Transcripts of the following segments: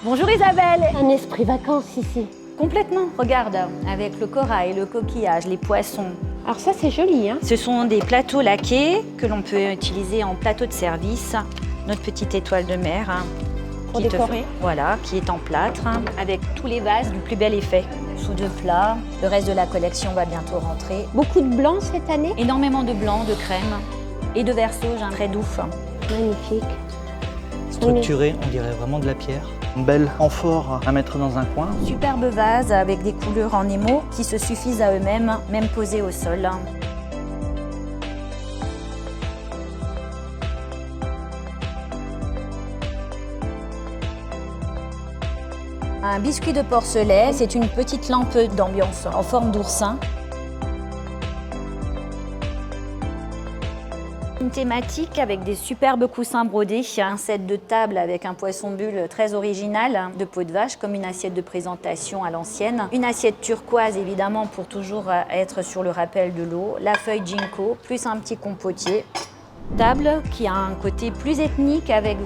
Bonjour Isabelle. Un esprit vacances ici. Complètement. Regarde, avec le corail, le coquillage, les poissons. Alors ça c'est joli, hein. Ce sont des plateaux laqués que l'on peut utiliser en plateau de service. Notre petite étoile de mer. Pour décorer. Voilà, qui est en plâtre, avec tous les vases du plus bel effet. Sous de plats, le reste de la collection va bientôt rentrer. Beaucoup de blanc cette année. Énormément de blanc, de crème et de verso, très doux. Magnifique. Structuré, on dirait vraiment de la pierre. Une belle amphore à mettre dans un coin. Superbe vase avec des couleurs en émaux qui se suffisent à eux-mêmes, même posés au sol. Un biscuit de porcelet, c'est une petite lampe d'ambiance en forme d'oursin. Une thématique avec des superbes coussins brodés, un set de table avec un poisson bulle très original, de peau de vache comme une assiette de présentation à l'ancienne, une assiette turquoise évidemment pour toujours être sur le rappel de l'eau, la feuille ginkgo plus un petit compotier. Table qui a un côté plus ethnique avec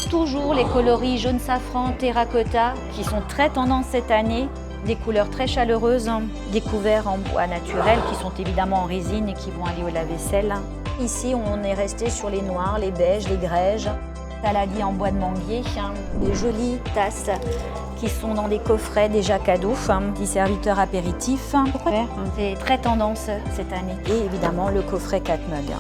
toujours les coloris jaune safran, terracotta qui sont très tendance cette année. Des couleurs très chaleureuses, des couverts en bois naturel qui sont évidemment en résine et qui vont aller au lave-vaisselle. Ici, on est resté sur les noirs, les beiges, les grèges, saladier en bois de manguier, des jolies tasses qui sont dans des coffrets déjà cadeaux, des serviteurs apéritifs. C'est très tendance cette année. Et évidemment, le coffret 4 mugs.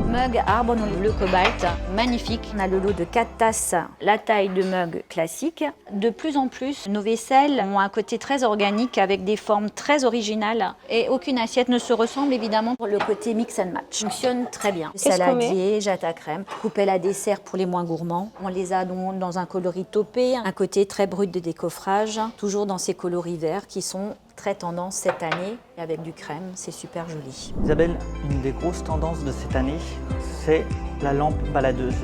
Mug arbre dans le bleu cobalt, magnifique. On a le lot de 4 tasses, la taille de mug classique. De plus en plus, nos vaisselles ont un côté très organique avec des formes très originales et aucune assiette ne se ressemble évidemment pour le côté mix and match. Fonctionne très bien. Saladier, jatte à crème, coupelle à dessert pour les moins gourmands. On les a donc dans un coloris taupé, un côté très brut de décoffrage, toujours dans ces coloris verts qui sont très tendance cette année et avec du crème, c'est super joli. Isabelle, une des grosses tendances de cette année, c'est la lampe baladeuse.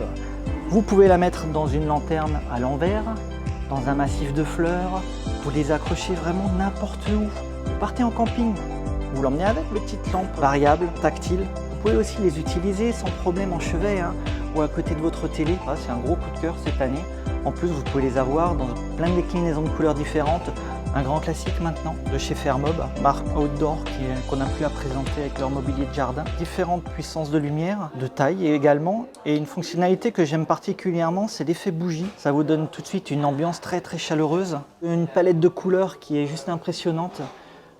Vous pouvez la mettre dans une lanterne à l'envers, dans un massif de fleurs, vous les accrochez vraiment n'importe où. Vous partez en camping, vous l'emmenez avec les petites lampes variables, tactiles. Vous pouvez aussi les utiliser sans problème en chevet ou à côté de votre télé. C'est un gros coup de cœur cette année. En plus, vous pouvez les avoir dans plein de déclinaisons de couleurs différentes. Un grand classique maintenant de chez Fermob, marque outdoor qu'on a pu présenter avec leur mobilier de jardin. Différentes puissances de lumière, de taille également. Et une fonctionnalité que j'aime particulièrement, c'est l'effet bougie. Ça vous donne tout de suite une ambiance très chaleureuse. Une palette de couleurs qui est juste impressionnante.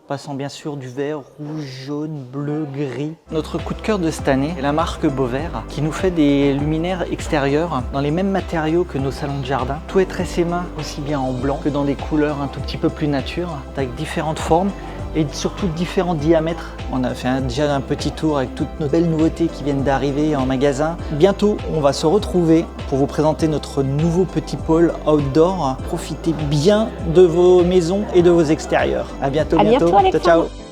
Passant bien sûr du vert, rouge, jaune, bleu, gris. Notre coup de cœur de cette année est la marque Beauvert qui nous fait des luminaires extérieurs dans les mêmes matériaux que nos salons de jardin. Tout est tressé main, aussi bien en blanc que dans des couleurs un tout petit peu plus nature, avec différentes formes et surtout différents diamètres. On a fait déjà un petit tour avec toutes nos belles nouveautés qui viennent d'arriver en magasin. Bientôt, on va se retrouver pour vous présenter notre nouveau petit pôle outdoor. Profitez bien de vos maisons et de vos extérieurs. À bientôt. Ciao, ciao.